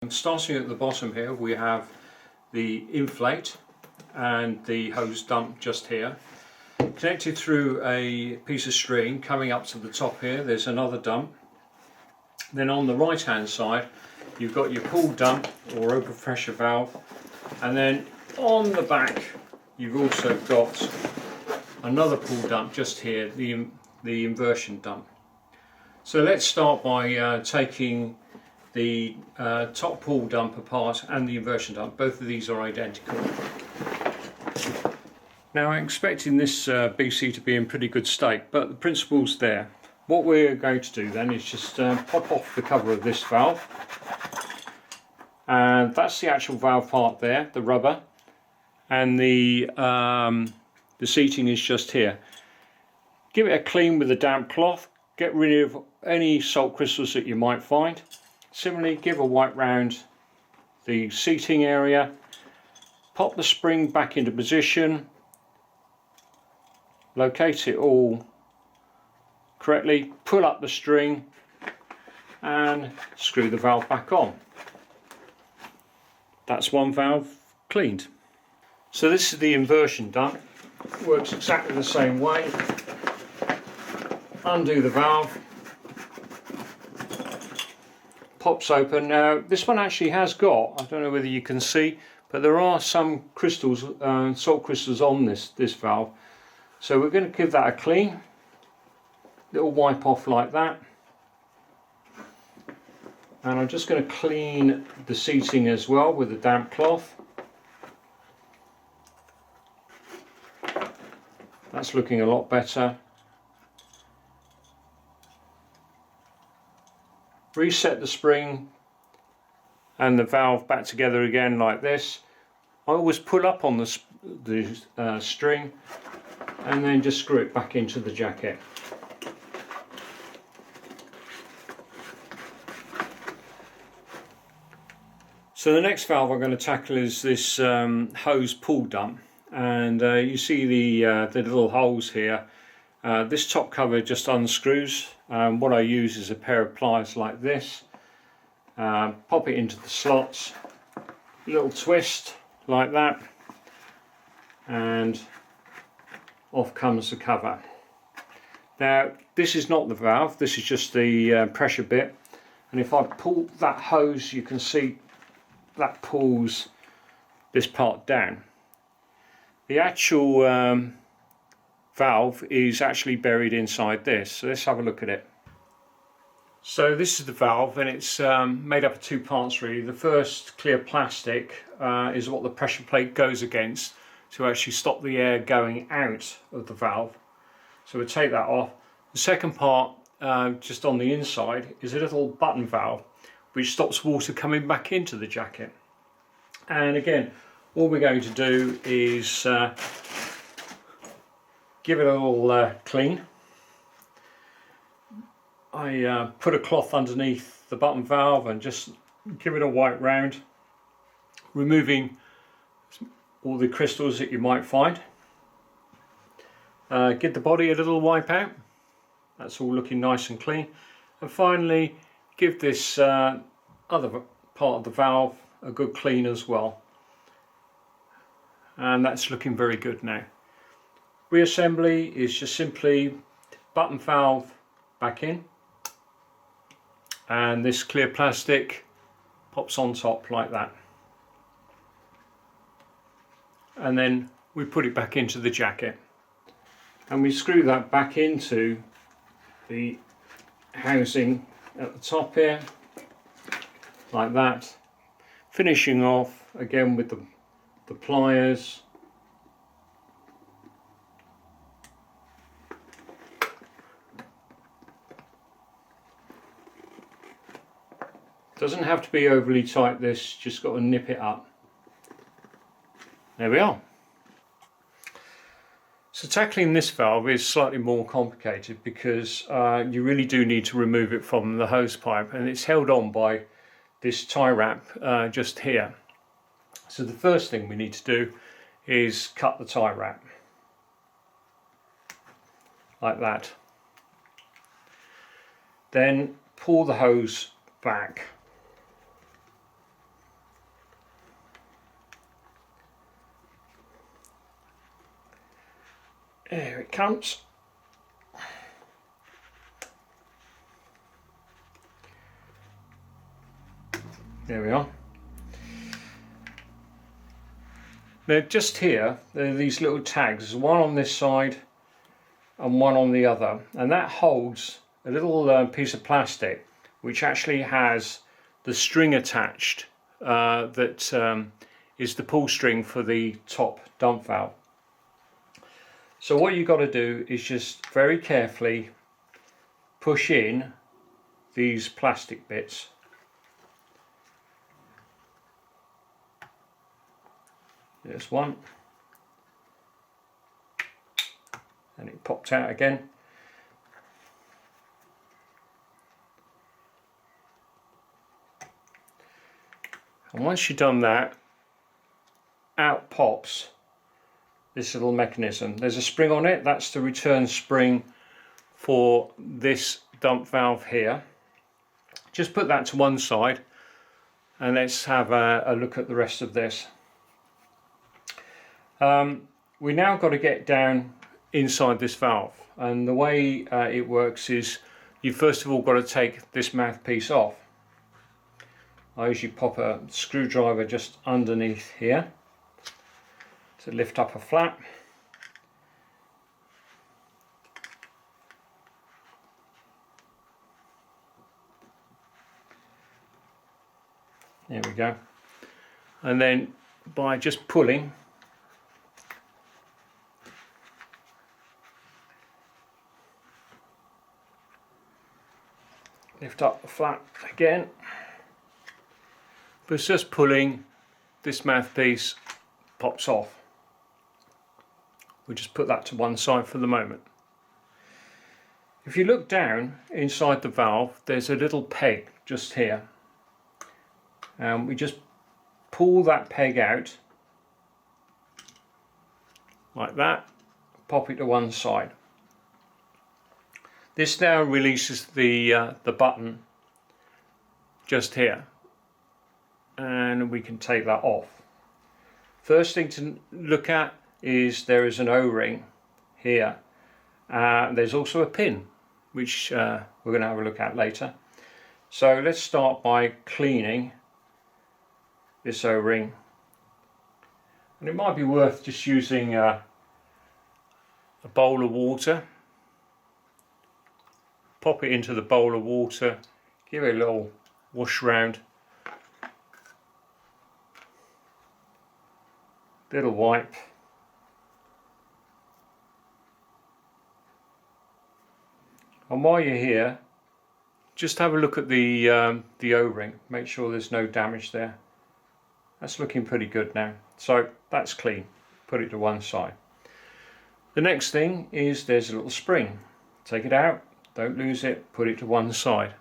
Starting at the bottom here, we have the inflate and the hose dump just here. Connected through a piece of string coming up to the top here, there's another dump. Then on the right hand side you've got your pool dump or overpressure valve, and then on the back you've also got another pool dump just here, the inversion dump. So let's start by taking the top pool dump apart and the inversion dump. Both of these are identical. Now I'm expecting this BC to be in pretty good state, but the principle's there. What we're going to do then is just pop off the cover of this valve, and that's the actual valve part there, the rubber, and the seating is just here. Give it a clean with a damp cloth, get rid of any salt crystals that you might find. Similarly, give a wipe round the seating area, pop the spring back into position, locate it all correctly, pull up the string and screw the valve back on. That's one valve cleaned. So this is the inversion dump. It works exactly the same way. Undo the valve, pops open. Now this one actually has got, I don't know whether you can see, but there are some crystals, salt crystals on this valve. So we're going to give that a clean, little wipe off like that. And I'm just going to clean the seating as well with a damp cloth. That's looking a lot better. Reset the spring and the valve back together again like this. I always pull up on the string and then just screw it back into the jacket. So the next valve I'm going to tackle is this hose pool dump, and you see the little holes here. This top cover just unscrews. What I use is a pair of pliers like this. Pop it into the slots, little twist like that, and off comes the cover. Now this is not the valve, this is just the pressure bit, and if I pull that hose you can see that pulls this part down. The actual valve is actually buried inside this, so let's have a look at it. So this is the valve, and it's made up of two parts really. The first clear plastic is what the pressure plate goes against to actually stop the air going out of the valve. So we'll take that off. The second part, just on the inside, is a little button valve which stops water coming back into the jacket. And again, all we're going to do is give it a little clean. I put a cloth underneath the button valve and just give it a wipe round, removing all the crystals that you might find. Give the body a little wipe out. That's all looking nice and clean. And finally, give this other part of the valve a good clean as well. And that's looking very good now. Reassembly is just simply button valve back in, and this clear plastic pops on top like that, and then we put it back into the jacket and we screw that back into the housing at the top here like that, finishing off again with the pliers. Doesn't have to be overly tight, this, just got to nip it up. There we are. So tackling this valve is slightly more complicated because you really do need to remove it from the hose pipe, and it's held on by this tie wrap just here. So the first thing we need to do is cut the tie wrap like that. Then pull the hose back There it comes. There we are. Now just here, there are these little tags. There's one on this side and one on the other, and that holds a little piece of plastic which actually has the string attached that is the pull string for the top dump valve. So what you've got to do is just very carefully push in these plastic bits. There's one, and it popped out again. And once you've done that, out pops this little mechanism. There's a spring on it. That's the return spring for this dump valve here. Just put that to one side and let's have a look at the rest of this. We now got to get down inside this valve, and the way it works is you first of all got to take this mouthpiece off. I usually pop a screwdriver just underneath here to lift up a flap. There we go. And then by just pulling, lift up the flap again. But it's just pulling, this mouthpiece pops off. We'll just put that to one side for the moment. If you look down inside the valve, there's a little peg just here. We just pull that peg out like that, pop it to one side. This now releases the button just here, and we can take that off. First thing to look at is there is an O-ring here. There's also a pin, which we're going to have a look at later. So let's start by cleaning this O-ring, and it might be worth just using a bowl of water. Pop it into the bowl of water, give it a little wash round, little wipe, and while you're here, just have a look at the O-ring, make sure there's no damage there. That's looking pretty good now, so that's clean. Put it to one side. The next thing is there's a little spring. Take it out, don't lose it, put it to one side.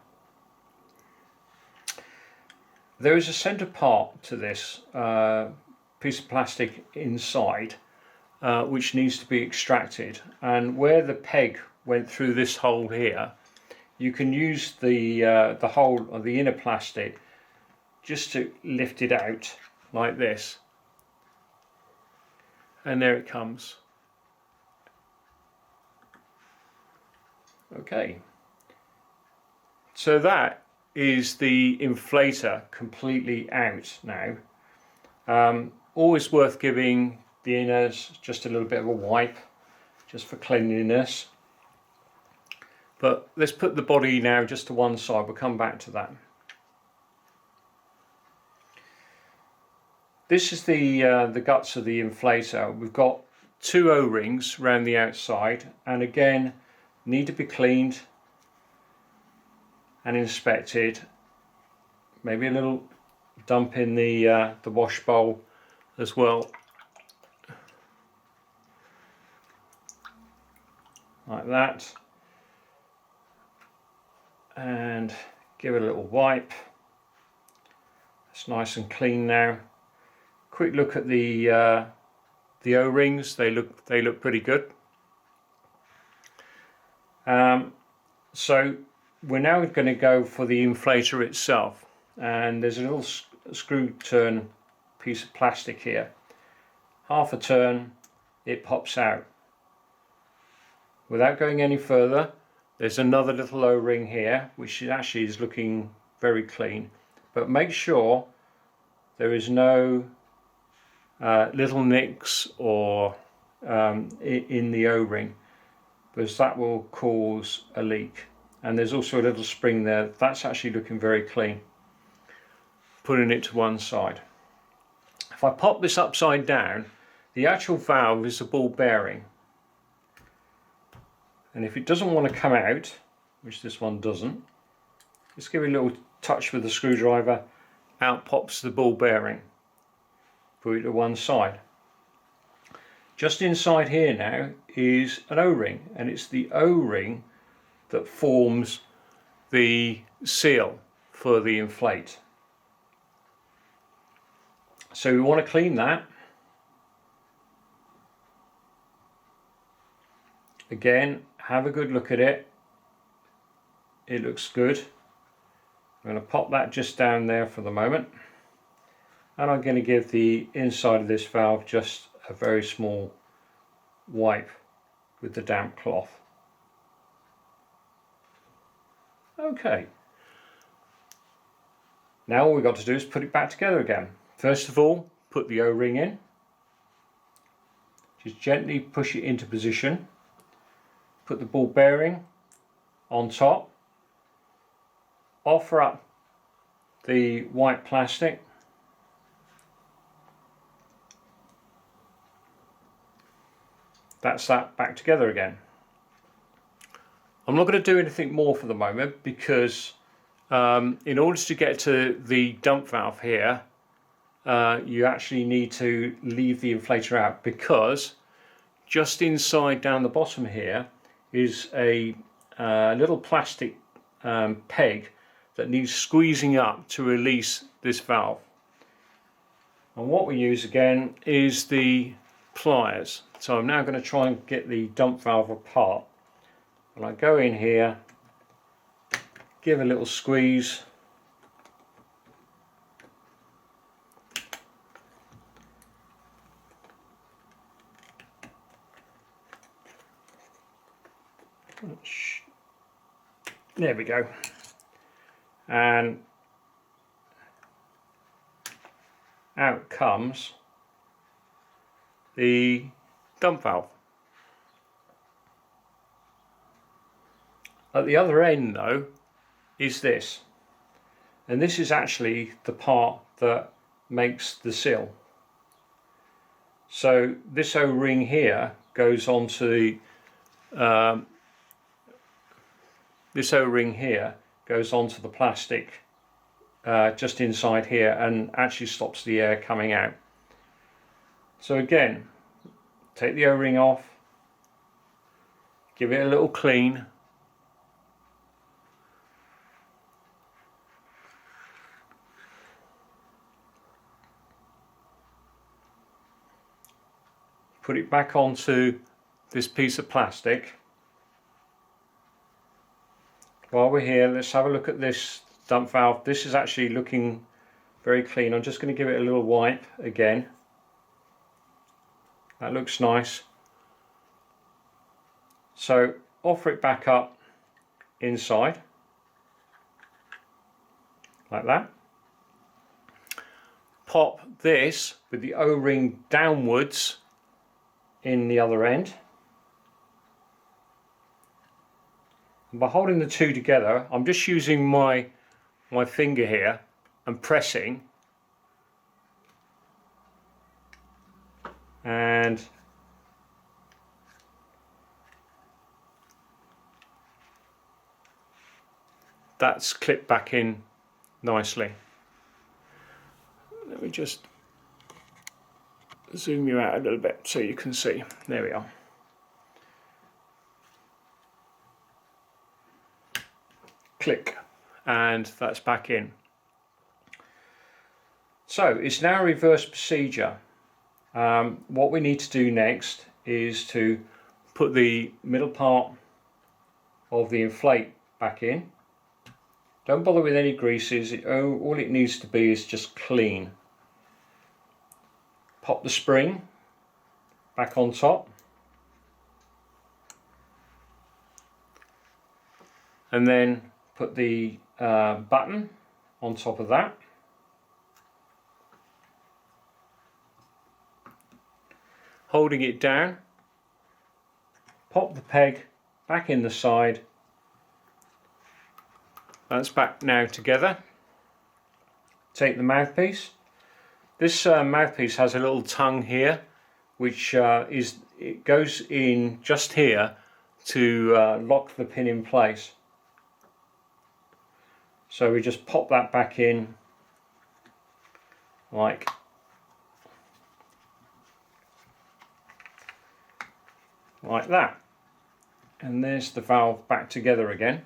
There is a centre part to this piece of plastic inside which needs to be extracted, and where the peg went through this hole here, you can use the hole of the inner plastic just to lift it out like this, and there it comes. Okay, so that is the inflator completely out now. Always worth giving the inners just a little bit of a wipe just for cleanliness, but let's put the body now just to one side. We'll come back to that. This is the guts of the inflator. We've got two O-rings around the outside, and again need to be cleaned and inspected. Maybe a little dump in the wash bowl as well, like that, and give it a little wipe. It's nice and clean now. Quick look at the O-rings. They look pretty good. So we're now going to go for the inflator itself, and there's a little screw turn piece of plastic here. Half a turn, it pops out. without going any further, there's another little O-ring here which actually is looking very clean, but make sure there is no little nicks or in the O-ring, because that will cause a leak. And there's also a little spring there that's actually looking very clean. Putting it to one side. If I pop this upside down, the actual valve is the ball bearing, and if it doesn't want to come out, which this one doesn't, just give it a little touch with the screwdriver, out pops the ball bearing. Put it to one side. Just inside here now is an O-ring, and it's the O-ring that forms the seal for the inflate. So we want to clean that. Again, have a good look at it. It looks good. I'm going to pop that just down there for the moment, and I'm going to give the inside of this valve just a very small wipe with the damp cloth. Okay, now all we've got to do is put it back together again. First of all, put the O-ring in, just gently push it into position, put the ball bearing on top, offer up the white plastic, that's that back together again. I'm not going to do anything more for the moment, because in order to get to the dump valve here, you actually need to leave the inflator out, because just inside down the bottom here is a little plastic peg that needs squeezing up to release this valve. And what we use again is the pliers. So I'm now going to try and get the dump valve apart. And I go in here, give a little squeeze, there we go, and out comes the dump valve. At the other end though is this, and this is actually the part that makes the seal. So this O-ring here goes onto the plastic just inside here, and actually stops the air coming out. So again, take the O-ring off, give it a little clean, put it back onto this piece of plastic. While we're here, let's have a look at this dump valve. This is actually looking very clean. I'm just going to give it a little wipe again. That looks nice. So offer it back up inside like that. Pop this with the O-ring downwards in the other end. And by holding the two together, I'm just using my finger here and pressing, and that's clipped back in nicely. Let me just zoom you out a little bit so you can see. There we are. Click, and that's back in. So it's now a reverse procedure. What we need to do next is to put the middle part of the inflate back in. Don't bother with any greases, all it needs to be is just clean. Pop the spring back on top. and then put the button on top of that. Holding it down, pop the peg back in the side. That's back now together. Take the mouthpiece. This mouthpiece has a little tongue here, which it goes in just here to lock the pin in place. So we just pop that back in like that, and there's the valve back together again.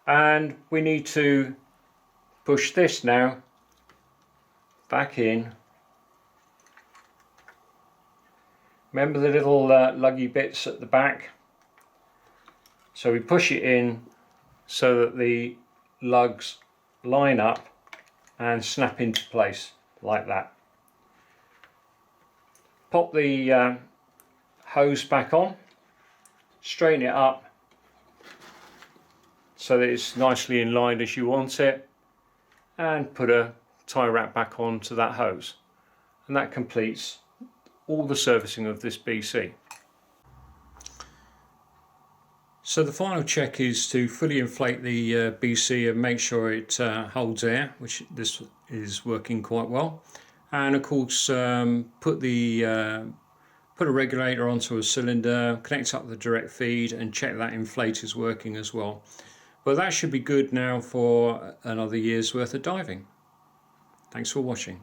And we need to push this now back in. Remember the little luggy bits at the back? So we push it in so that the lugs line up and snap into place like that. Pop the hose back on, straighten it up so that it's nicely in line as you want it, and put a tie wrap back onto that hose, and that completes all the servicing of this BC. So the final check is to fully inflate the BC and make sure it holds air, which this is working quite well. And of course put a regulator onto a cylinder, connect up the direct feed and check that inflate is working as well. But that should be good now for another year's worth of diving. Thanks for watching.